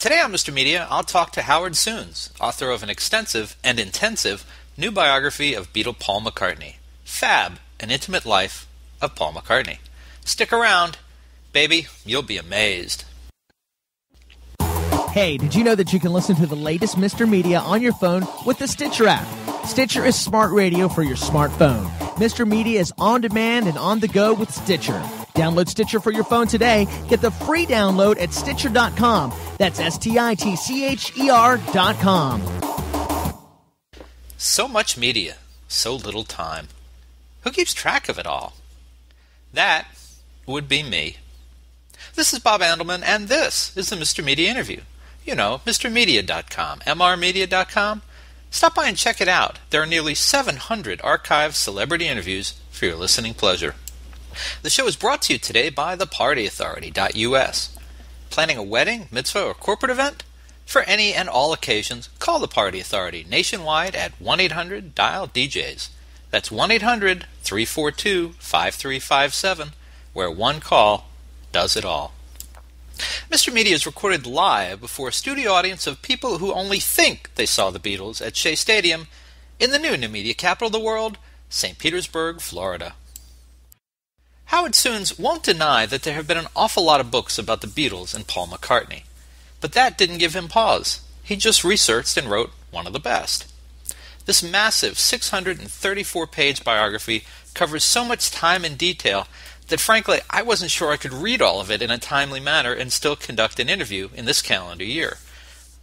Today on Mr. Media, I'll talk to Howard Sounes, author of an extensive and intensive new biography of Beatle Paul McCartney, Fab, An Intimate Life of Paul McCartney. Stick around. Baby, you'll be amazed. Hey, did you know that you can listen to the latest Mr. Media on your phone with the Stitcher app? Stitcher is smart radio for your smartphone. Mr. Media is on demand and on the go with Stitcher. Download Stitcher for your phone today. Get the free download at Stitcher.com. That's STITCHER.com. So much media, so little time. Who keeps track of it all? That would be me. This is Bob Andelman, and this is the Mr. Media Interview. You know, MrMedia.com, MRmedia.com. Stop by and check it out. There are nearly 700 archived celebrity interviews for your listening pleasure. The show is brought to you today by thepartyauthority.us. Planning a wedding, mitzvah, or corporate event? For any and all occasions, call the Party Authority nationwide at 1-800-DIAL-DJs. That's 1-800-342-5357, where one call does it all. Mr. Media is recorded live before a studio audience of people who only think they saw the Beatles at Shea Stadium in the new media capital of the world, St. Petersburg, Florida. Howard Sounes won't deny that there have been an awful lot of books about the Beatles and Paul McCartney, but that didn't give him pause. He just researched and wrote one of the best. This massive 634-page biography covers so much time and detail that frankly I wasn't sure I could read all of it in a timely manner and still conduct an interview in this calendar year.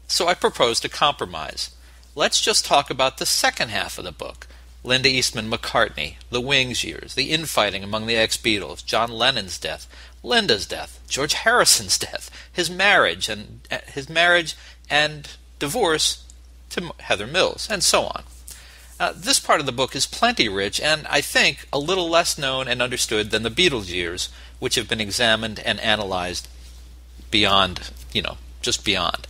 So I proposed a compromise. Let's just talk about the second half of the book. Linda Eastman McCartney, the Wings years, the infighting among the ex-Beatles, John Lennon's death, Linda's death, George Harrison's death, his marriage and divorce to Heather Mills, and so on. This part of the book is plenty rich and, I think, a little less known and understood than the Beatles years, which have been examined and analyzed beyond, just beyond.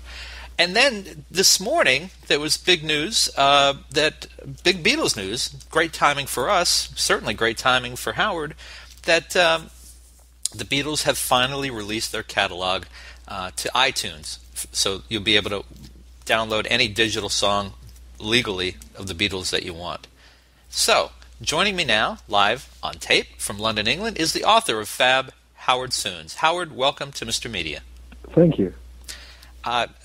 And then this morning, there was big news, big Beatles news, great timing for us, certainly great timing for Howard, that the Beatles have finally released their catalog to iTunes. So you'll be able to download any digital song legally of the Beatles that you want. So, joining me now, live on tape from London, England, is the author of Fab, Howard Sounes. Howard, welcome to Mr. Media. Thank you.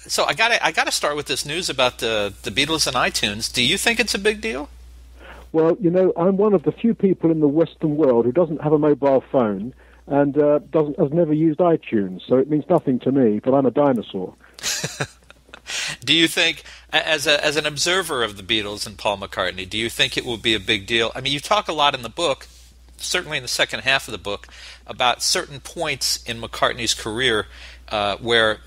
So I got to start with this news about the Beatles and iTunes. Do you think it's a big deal? Well, I'm one of the few people in the Western world who doesn't have a mobile phone and has never used iTunes, so it means nothing to me, but I'm a dinosaur. Do you think, as an observer of the Beatles and Paul McCartney, do you think it will be a big deal? I mean, you talk a lot in the book, certainly in the second half of the book, about certain points in McCartney's career where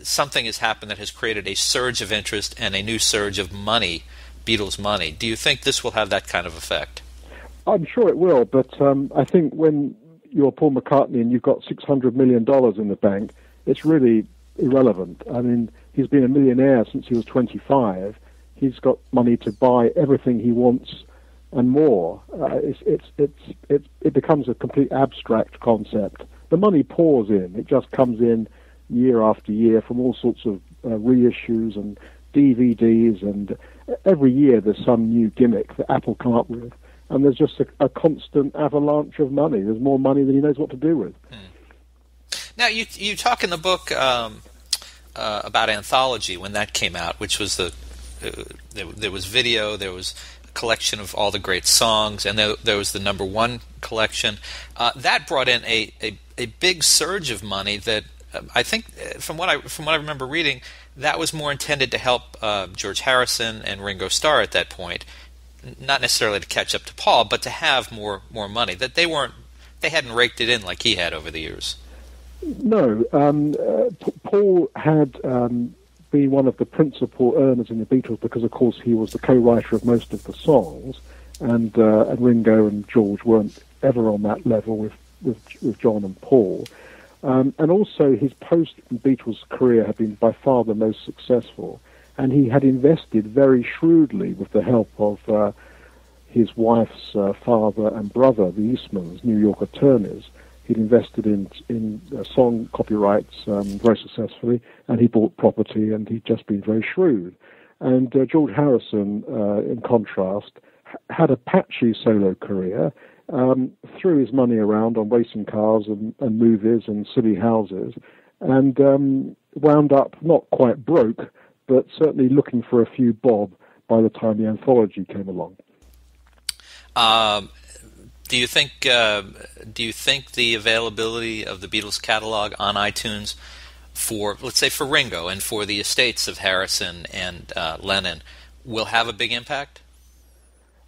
something has happened that has created a surge of interest and a new surge of money, Beatles money. Do you think this will have that kind of effect? I'm sure it will, but I think when you're Paul McCartney and you've got $600 million in the bank, it's really irrelevant. I mean, he's been a millionaire since he was 25. He's got money to buy everything he wants and more. It becomes a complete abstract concept. The money pours in. It just comes in year after year from all sorts of reissues and DVDs, and every year there's some new gimmick that Apple come up with, and there's just a constant avalanche of money. There's more money than he knows what to do with. Now, you talk in the book about Anthology when that came out, which was there was video, there was a collection of all the great songs, and there was the number one collection. That brought in a big surge of money that I think, from what I remember reading, that was more intended to help George Harrison and Ringo Starr at that point, not necessarily to catch up to Paul, but to have more money, that they hadn't raked it in like he had over the years. No, Paul had been one of the principal earners in the Beatles because, of course, he was the co-writer of most of the songs, and Ringo and George weren't ever on that level with John and Paul. And also his post-Beatles career had been by far the most successful, and he had invested very shrewdly with the help of his wife's father and brother, the Eastmans, New York attorneys. He'd invested in song copyrights very successfully, and he bought property, and he'd just been very shrewd. And George Harrison, in contrast, had a patchy solo career, threw his money around on racing cars and movies and silly houses, and wound up not quite broke, but certainly looking for a few bob by the time the anthology came along. Do you think the availability of the Beatles catalog on iTunes for, let's say, for Ringo and for the estates of Harrison and Lennon will have a big impact?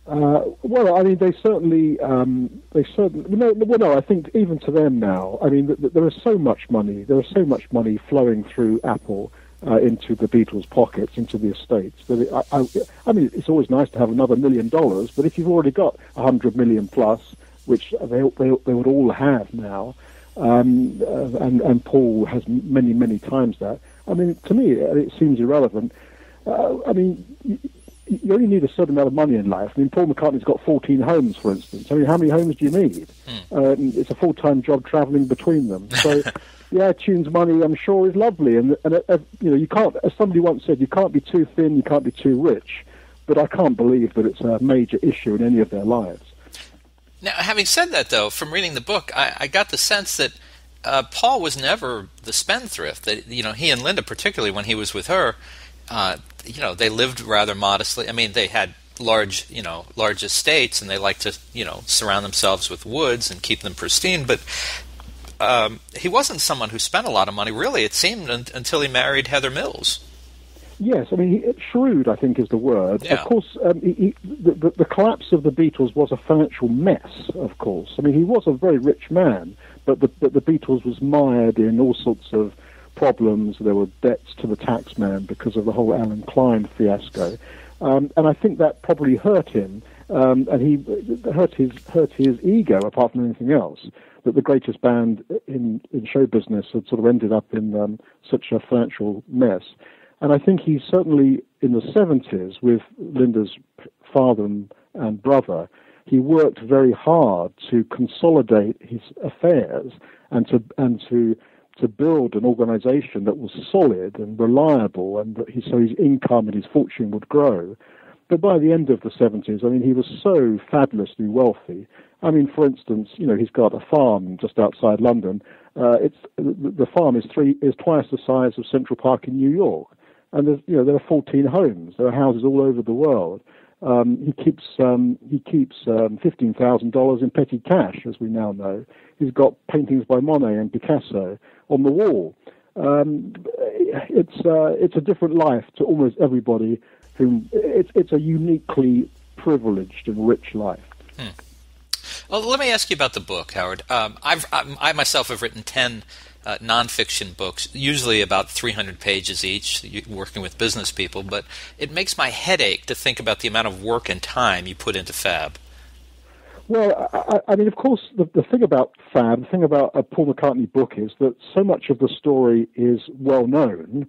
Well, I mean, they certainly. No, I think even to them now, I mean, there is so much money. There is so much money flowing through Apple into the Beatles' pockets, into the estates. I mean, it's always nice to have another $1 million, but if you've already got 100 million plus, which they would all have now, and Paul has many times that. I mean, to me, it seems irrelevant. I mean, you only need a certain amount of money in life. I mean, Paul McCartney's got 14 homes, for instance. I mean, how many homes do you need? It's a full-time job travelling between them. So, the iTunes money, I'm sure, is lovely. And you can't, as somebody once said, you can't be too thin, you can't be too rich. But I can't believe that it's a major issue in any of their lives. Now, having said that, though, from reading the book, I got the sense that Paul was never the spendthrift. That he and Linda, particularly when he was with her, they lived rather modestly. I mean, they had large estates, and they liked to, surround themselves with woods and keep them pristine. But he wasn't someone who spent a lot of money, really, it seemed, until he married Heather Mills. Yes, I mean, shrewd, I think, is the word. Yeah. Of course, the collapse of the Beatles was a financial mess, of course. I mean, he was a very rich man, but the Beatles was mired in all sorts of problems. There were debts to the taxman because of the whole Alan Klein fiasco. And I think that probably hurt him, and he hurt his ego, apart from anything else, that the greatest band in show business had sort of ended up in such a financial mess. And I think he certainly, in the 70s, with Linda's father and brother, he worked very hard to consolidate his affairs and to build an organization that was solid and reliable, and that so his income and his fortune would grow. But by the end of the 70s, I mean, he was so fabulously wealthy. I mean, for instance, he's got a farm just outside London. The farm is twice the size of Central Park in New York. And there are 14 homes. There are houses all over the world. He keeps $15,000 in petty cash, as we now know. He's got paintings by Monet and Picasso on the wall. It's a different life to almost everybody. It's a uniquely privileged and rich life. Well, let me ask you about the book, Howard. I myself have written 10 nonfiction books, usually about 300 pages each, working with business people, but it makes my head ache to think about the amount of work and time you put into Fab. Well, I mean, of course, the thing about Fab, the thing about a Paul McCartney book is that so much of the story is well known,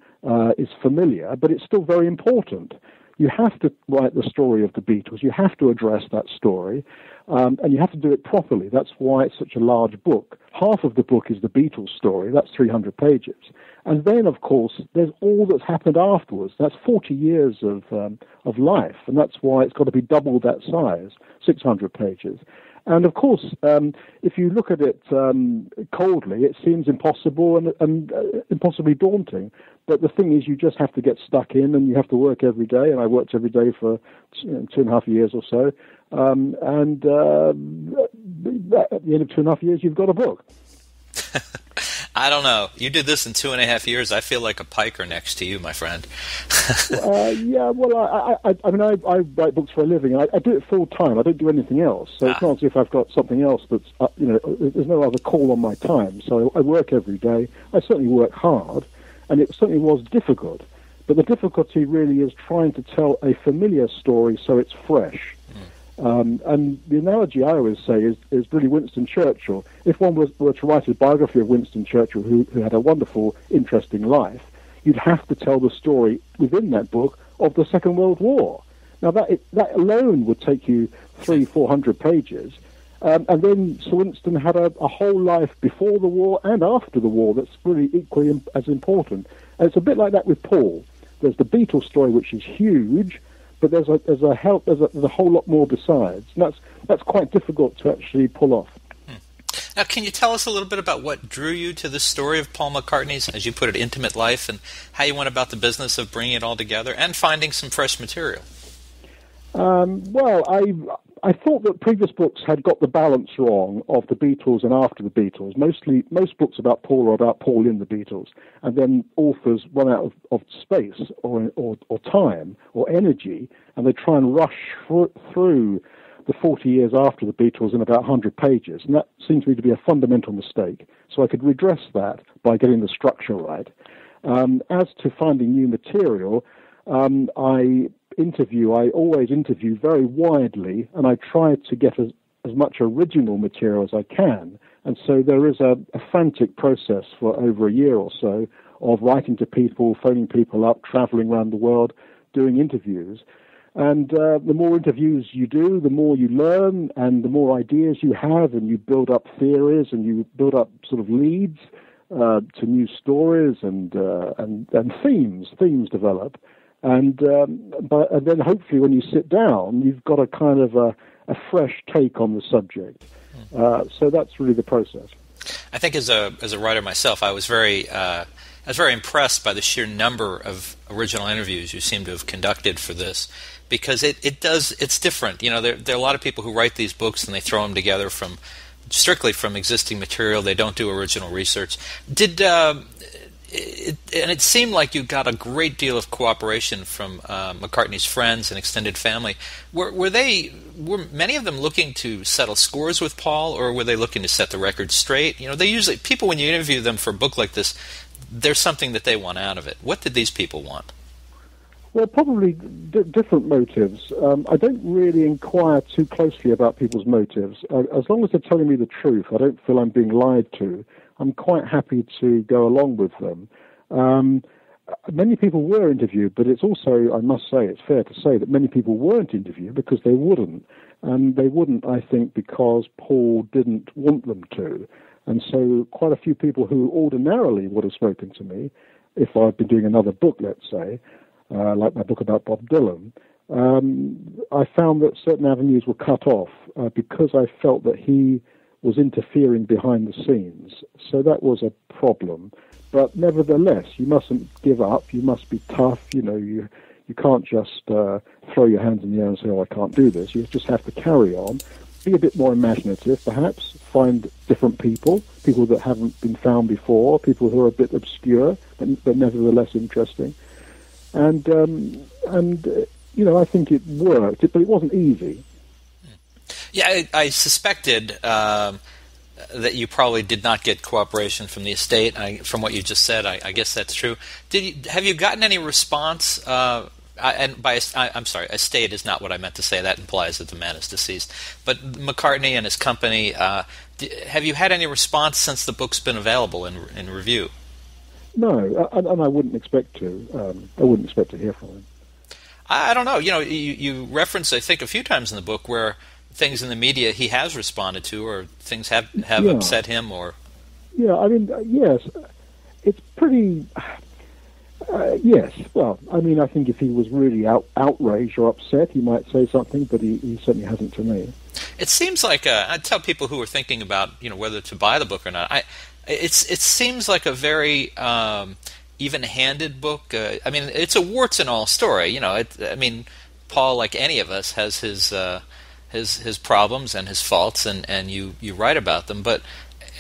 is familiar, but it's still very important. You have to write the story of the Beatles. You have to address that story, and you have to do it properly. That's why it's such a large book. Half of the book is the Beatles story. That's 300 pages. And then, of course, there's all that's happened afterwards. That's 40 years of life, and that's why it's got to be double that size, 600 pages. And, of course, if you look at it coldly, it seems impossible and impossibly daunting. But the thing is, you just have to get stuck in, and you have to work every day. And I worked every day for 2.5 years or so. And at the end of 2.5 years, you've got a book. I don't know. You did this in 2.5 years. I feel like a piker next to you, my friend. Yeah, well, I mean, I write books for a living. I do it full time. I don't do anything else. So it's not as if I've got something else that's, there's no other call on my time. So I work every day. I certainly work hard, and it certainly was difficult. But the difficulty really is trying to tell a familiar story so it's fresh. And the analogy I always say is really Winston Churchill. If one were to write a biography of Winston Churchill, who had a wonderful, interesting life, you'd have to tell the story within that book of the Second World War. Now, that alone would take you 300-400 pages, And then Sir Winston had a whole life before the war and after the war that's really equally as important. And it's a bit like that with Paul. There's the Beatles story, which is huge, but there's a whole lot more besides. And that's quite difficult to actually pull off. Now, can you tell us a little bit about what drew you to the story of Paul McCartney's, as you put it, intimate life, and how you went about the business of bringing it all together and finding some fresh material? Well, I thought that previous books had got the balance wrong of the Beatles and after the Beatles. Most books about Paul are about Paul in the Beatles, and then authors run out of space or time or energy, and they try and rush through the 40 years after the Beatles in about 100 pages, and that seems to me to be a fundamental mistake. So I could redress that by getting the structure right. As to finding new material, I always interview very widely, and I try to get as much original material as I can. And so there is a frantic process for over a year or so of writing to people, phoning people up, traveling around the world, doing interviews. And the more interviews you do, the more you learn, and the more ideas you have, and you build up theories, and you build up sort of leads to new stories, and themes develop. And then hopefully when you sit down, you've got a kind of a fresh take on the subject. So that's really the process. I think as a writer myself, I was very impressed by the sheer number of original interviews you seem to have conducted for this, because it's different. You know, there are a lot of people who write these books and they throw them together strictly from existing material. They don't do original research. And it seemed like you got a great deal of cooperation from McCartney's friends and extended family. Were many of them looking to settle scores with Paul, or were they looking to set the record straight? You know, people, when you interview them for a book like this, there's something that they want out of it. What did these people want? Well, probably different motives. I don't really inquire too closely about people's motives. As long as they're telling me the truth, I don't feel I'm being lied to. I'm quite happy to go along with them. Many people were interviewed, but it's also, I must say, it's fair to say that many people weren't interviewed because they wouldn't. And they wouldn't, I think, because Paul didn't want them to. And so quite a few people who ordinarily would have spoken to me, if I'd been doing another book, let's say, like my book about Bob Dylan, I found that certain avenues were cut off because I felt that he was interfering behind the scenes. So that was a problem. But nevertheless, you mustn't give up. You must be tough. You know, you can't just throw your hands in the air and say, oh, I can't do this. You just have to carry on. Be a bit more imaginative, perhaps. Find different people that haven't been found before, people who are a bit obscure, but nevertheless interesting. And you know, I think it worked, but it wasn't easy. Yeah, I suspected that you probably did not get cooperation from the estate. From what you just said, I guess that's true. Have you gotten any response? And I'm sorry, estate is not what I meant to say. That implies that the man is deceased. But McCartney and his company, have you had any response since the book's been available in review? No, and I wouldn't expect to. I wouldn't expect to hear from him. I don't know. You know, you reference, I think, a few times in the book where things in the media he has responded to, or things have upset him, or... Yeah, I mean, yes, it's pretty... yes, well, I mean, I think if he was really outraged or upset, he might say something, but he certainly hasn't to me. It seems like I tell people who are thinking about, you know, whether to buy the book or not, it seems like a very even-handed book. I mean, it's a warts and all story. You know, I mean, Paul, like any of us, has his problems and his faults, and you write about them. But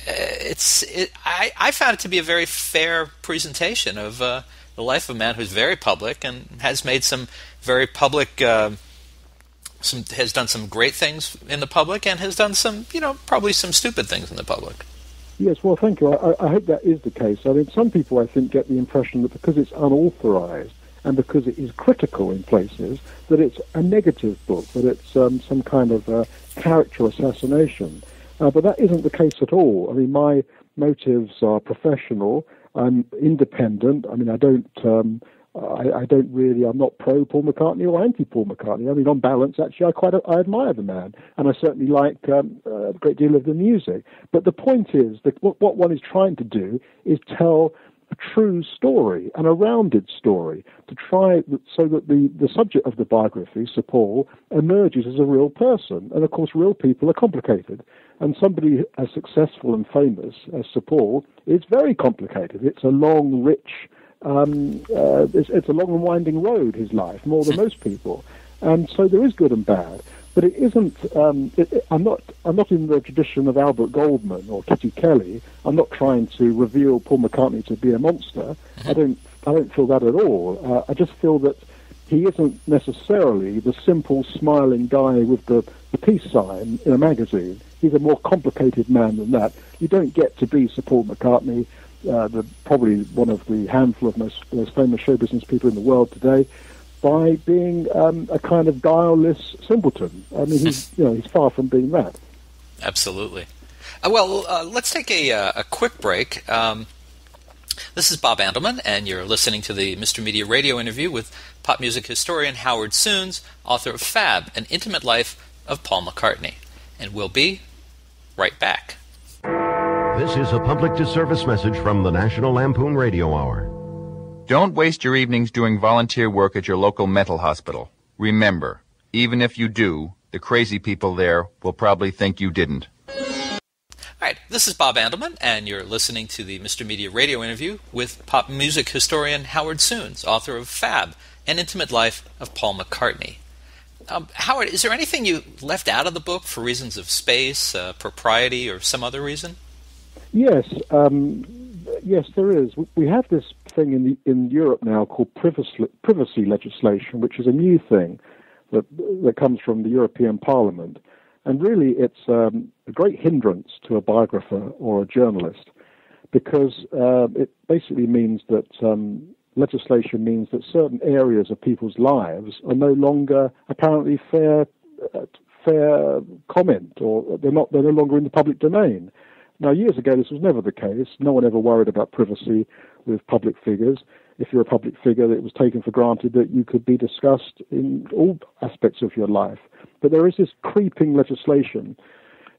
I found it to be a very fair presentation of the life of a man who's very public and has made some very public. Has done some great things in the public, and has done some, you know, probably some stupid things in the public. Yes, well, thank you. I hope that is the case. I mean, some people, I think, get the impression that because it's unauthorized and because it is critical in places, that it's a negative book, that it's some kind of character assassination. But that isn't the case at all. I mean, my motives are professional. I'm independent. I mean, I don't I'm not pro Paul McCartney or anti Paul McCartney. I mean, on balance, actually, I admire the man, and I certainly like a great deal of the music. But the point is that what one is trying to do is tell a true story and a rounded story to try so that the subject of the biography, Sir Paul, emerges as a real person. And of course, real people are complicated. And somebody as successful and famous as Sir Paul is very complicated. It's a long, rich, it's a long and winding road, his life, more than most people. And so there is good and bad. But it isn't. I'm not in the tradition of Albert Goldman or Kitty Kelly. I'm not trying to reveal Paul McCartney to be a monster. I don't feel that at all. I just feel that he isn't necessarily the simple, smiling guy with the peace sign in a magazine. He's a more complicated man than that. You don't get to be Sir Paul McCartney, probably one of the handful of most famous show business people in the world today, by being a kind of guileless simpleton. I mean, he's far from being that. Absolutely. Let's take a quick break. This is Bob Andelman, and you're listening to the Mr. Media radio interview with pop music historian Howard Sounes, author of Fab, An Intimate Life of Paul McCartney. And we'll be right back. This is a public disservice message from the National Lampoon Radio Hour. Don't waste your evenings doing volunteer work at your local mental hospital. Remember, even if you do, the crazy people there will probably think you didn't. All right, this is Bob Andelman, and you're listening to the Mr. Media radio interview with pop music historian Howard Sounes, author of Fab, An Intimate Life of Paul McCartney. Howard, is there anything you left out of the book for reasons of space, propriety, or some other reason? Yes. Yes, there is. We have this thing in Europe now called privacy legislation, which is a new thing that comes from the European Parliament. And really, it's a great hindrance to a biographer or a journalist, because it basically means that legislation means that certain areas of people's lives are no longer apparently fair comment, or they're no longer in the public domain. Now, years ago, this was never the case. No one ever worried about privacy with public figures. If you're a public figure, it was taken for granted that you could be discussed in all aspects of your life. But there is this creeping legislation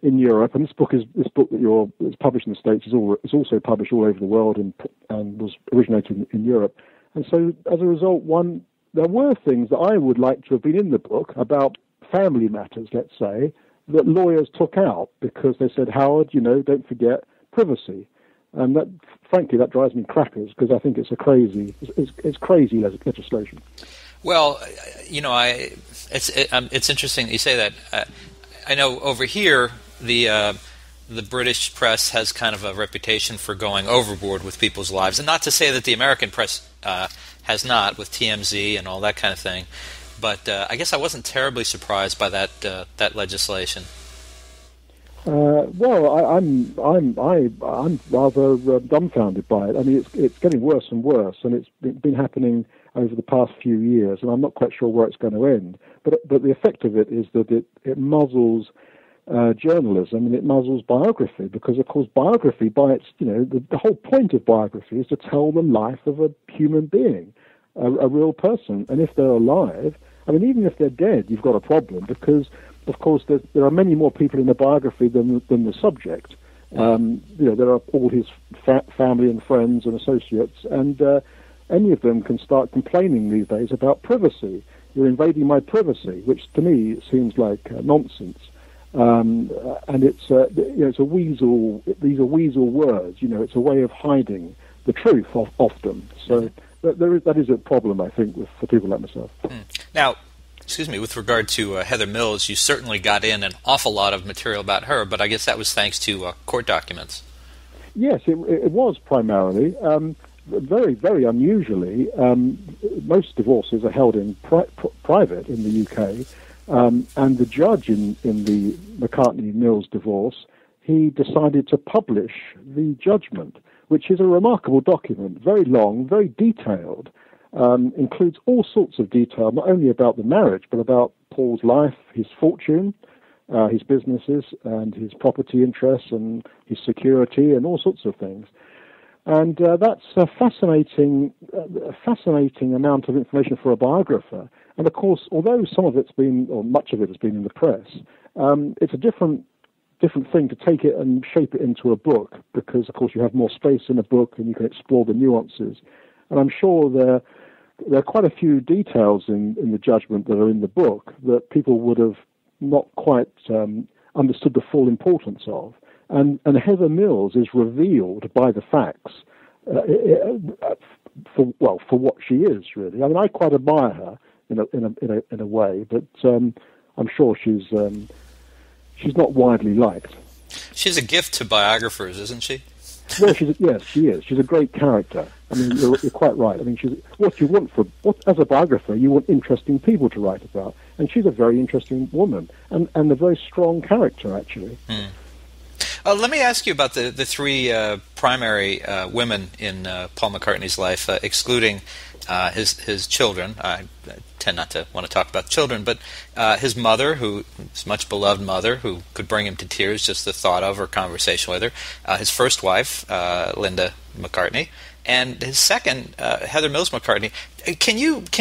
in Europe, and this book that is published in the States is also published all over the world and was originated in Europe. And so, as a result, there were things that I would like to have been in the book about family matters, let's say, that lawyers took out because they said, Howard, don't forget privacy. And that, frankly, that drives me crackers, because I think it's crazy legislation. Well, it's interesting that you say that. I know over here the British press has kind of a reputation for going overboard with people's lives, and not to say that the American press has not, with TMZ and all that kind of thing. But I guess I wasn't terribly surprised by that legislation. I'm rather dumbfounded by it. I mean, it's getting worse and worse, and it's been happening over the past few years, and I'm not quite sure where it's going to end. But the effect of it is that it muzzles journalism, and it muzzles biography, because, of course, biography, by its the whole point of biography is to tell the life of a human being, a real person, and if they're alive. I mean, even if they're dead, you've got a problem, because, of course, there are many more people in the biography than the subject. There are all his family and friends and associates, and any of them can start complaining these days about privacy. You're invading my privacy, which to me seems like nonsense. And it's a weasel. These are weasel words. It's a way of hiding the truth often. So. That is a problem, I think, for people like myself. Now, with regard to Heather Mills, you certainly got in an awful lot of material about her, but I guess that was thanks to court documents. Yes, it was primarily. Very, very unusually, most divorces are held in private in the UK, and the judge in the McCartney-Mills divorce, he decided to publish the judgment, which is a remarkable document, very long, very detailed, includes all sorts of detail, not only about the marriage, but about Paul's life, his fortune, his businesses, and his property interests, and his security, and all sorts of things. And that's a fascinating amount of information for a biographer. And of course, although some of it's been, or much of it has been in the press, it's a different thing to take it and shape it into a book, because of course you have more space in a book and you can explore the nuances. And I'm sure there are quite a few details in the judgment that are in the book that people would have not quite understood the full importance of. And Heather Mills is revealed by the facts for what she is, really. I mean, I quite admire her in a way, but I'm sure she's not widely liked. She's a gift to biographers, isn't she? Well, yes, she is. She's a great character. I mean, you're quite right. I mean, as a biographer, you want interesting people to write about, and she's a very interesting woman and a very strong character, actually. Let me ask you about the three primary women in Paul McCartney's life, excluding his children. I tend not to want to talk about children, but his mother, his much beloved mother, who could bring him to tears just the thought of or conversation with her. His first wife, Linda McCartney, and his second, Heather Mills McCartney. Can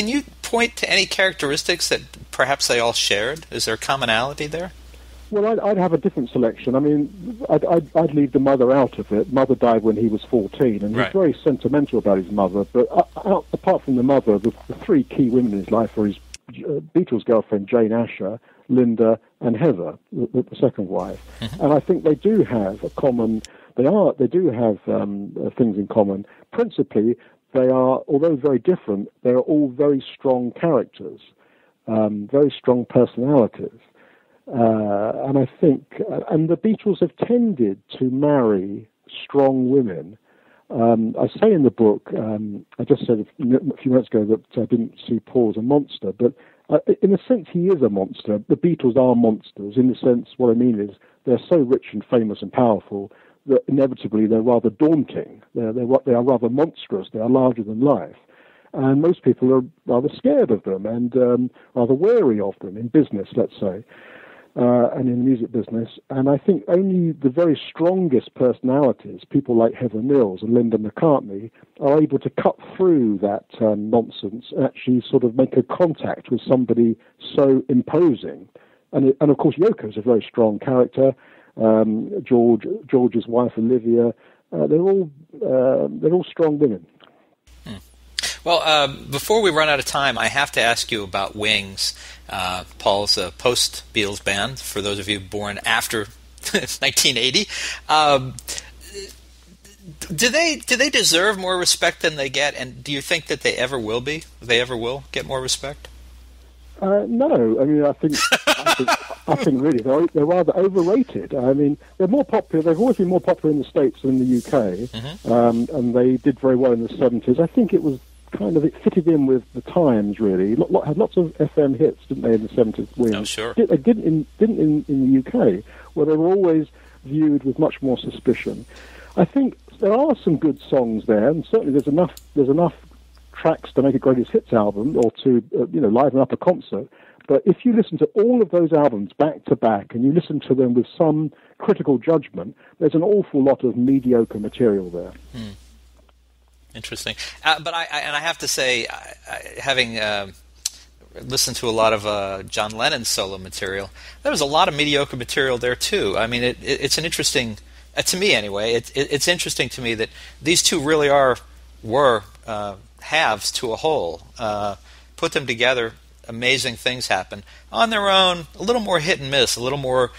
you point to any characteristics that perhaps they all shared? Is there a commonality there? Well, I'd have a different selection. I mean, I'd leave the mother out of it. Mother died when he was 14, and he's very sentimental about his mother. But apart from the mother, the three key women in his life are his Beatles girlfriend, Jane Asher, Linda, and Heather, the second wife. Mm-hmm. And I think they do have a common. They do have things in common. Principally, they are, although very different, they are all very strong characters, very strong personalities. And I think, and the Beatles have tended to marry strong women. I say in the book, I just said a few minutes ago that I didn't see Paul as a monster, but in a sense he is a monster. The Beatles are monsters. In the sense, what I mean is they're so rich and famous and powerful that inevitably they're rather daunting. They are rather monstrous. They are larger than life. And most people are rather scared of them and rather wary of them in business, let's say. And in the music business. And I think only the very strongest personalities, people like Heather Mills and Linda McCartney, are able to cut through that nonsense and actually sort of make a contact with somebody so imposing. And of course, Yoko's a very strong character. George's wife, Olivia, they're all strong women. Well, before we run out of time, I have to ask you about Wings, Paul's post-Beatles band, for those of you born after 1980. Do they deserve more respect than they get, and do you think that they ever will get more respect? No, I mean, I think really they're rather overrated. I mean, they're more popular. They've always been more popular in the States than in the UK, mm-hmm. And they did very well in the 70s. I think it fitted in with the times, really. Had lots of FM hits, didn't they, in the 70s? Wings. Oh, sure. They didn't in the UK, where they were always viewed with much more suspicion. I think there are some good songs there, and certainly there's enough tracks to make a greatest hits album or to liven up a concert. But if you listen to all of those albums back to back and you listen to them with some critical judgment, there's an awful lot of mediocre material there. Interesting. But I have to say, having listened to a lot of John Lennon's solo material, there was a lot of mediocre material there too. I mean, it's an interesting, to me anyway, it's interesting to me that these two really were halves to a whole. Put them together, amazing things happen. On their own, a little more hit and miss, a little more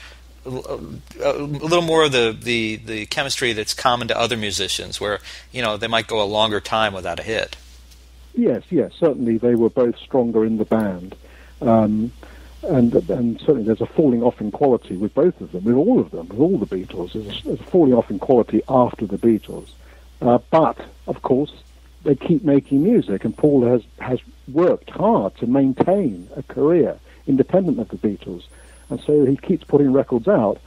of the chemistry that's common to other musicians, where they might go a longer time without a hit. Yes, certainly they were both stronger in the band, and certainly there's a falling off in quality with both of them, with all the Beatles. There's a falling off in quality after the Beatles, but of course they keep making music, and Paul has worked hard to maintain a career independent of the Beatles. And so he keeps putting records out.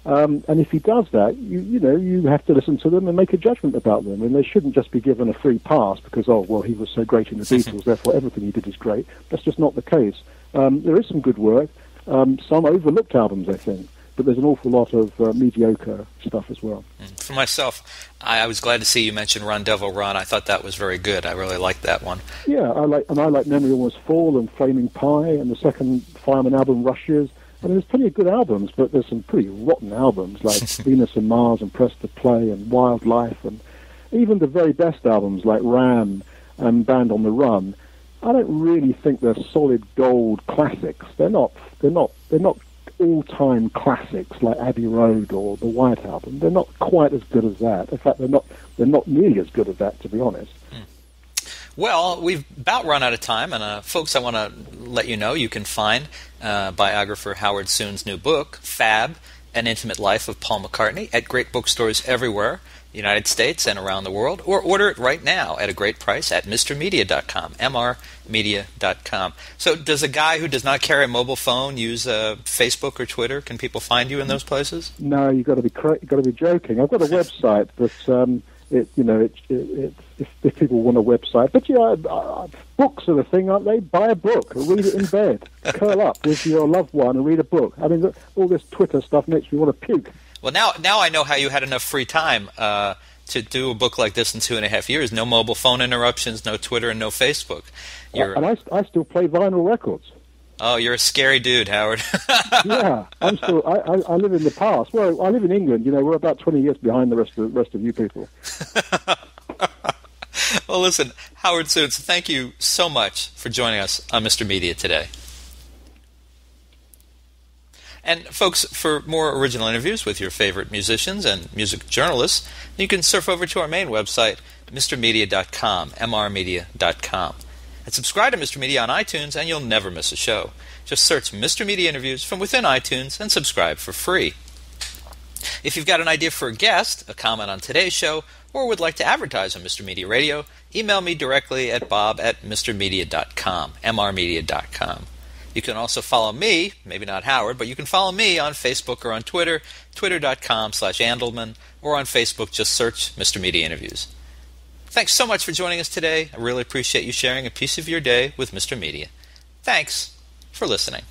And if he does that, you have to listen to them and make a judgment about them. And they shouldn't just be given a free pass because, he was so great in the Beatles, therefore everything he did is great. That's just not the case. There is some good work, some overlooked albums, I think. but there's an awful lot of mediocre stuff as well. For myself, I was glad to see you mention Run Devil Run. I thought that was very good. I really liked that one. Yeah, I like Memory Almost Full and Flaming Pie, and the second Fireman album, Rushes. I mean, there's plenty of good albums, but there's some pretty rotten albums like Venus and Mars and Press to Play and Wildlife, and even the very best albums like Ram and Band on the Run. I don't really think they're solid gold classics. They're not all-time classics like Abbey Road or the White Album. They're not quite as good as that. In fact, they're not nearly as good as that, to be honest. Well, we've about run out of time, and folks, I want to let you know you can find biographer Howard Sounes' new book, Fab, An Intimate Life of Paul McCartney, at great bookstores everywhere, United States and around the world, or order it right now at a great price at mrmedia.com, mrmedia.com. So does a guy who does not carry a mobile phone use Facebook or Twitter? Can people find you in those places? No, you've got to be joking. I've got a website, but if people want a website, but books are the thing, aren't they? Buy a book, read it in bed, curl up with your loved one and read a book. I mean, all this Twitter stuff makes me want to puke. Well, now I know how you had enough free time to do a book like this in 2.5 years. No mobile phone interruptions, no Twitter, and no Facebook. And I still play vinyl records. Oh, you're a scary dude, Howard. Yeah, I'm still. I live in the past. Well, I live in England. You know, we're about 20 years behind the rest of you people. Well, listen, Howard Sounes, thank you so much for joining us on Mr. Media today. And folks, for more original interviews with your favorite musicians and music journalists, you can surf over to our main website, mrmedia.com, mrmedia.com. And subscribe to Mr. Media on iTunes, and you'll never miss a show. Just search Mr. Media Interviews from within iTunes and subscribe for free. If you've got an idea for a guest, a comment on today's show, or would like to advertise on Mr. Media Radio, email me directly at bob@mrmedia.com, mrmedia.com. You can also follow me, maybe not Howard, but you can follow me on Facebook or on Twitter, twitter.com/Andelman, or on Facebook, just search Mr. Media Interviews. Thanks so much for joining us today. I really appreciate you sharing a piece of your day with Mr. Media. Thanks for listening.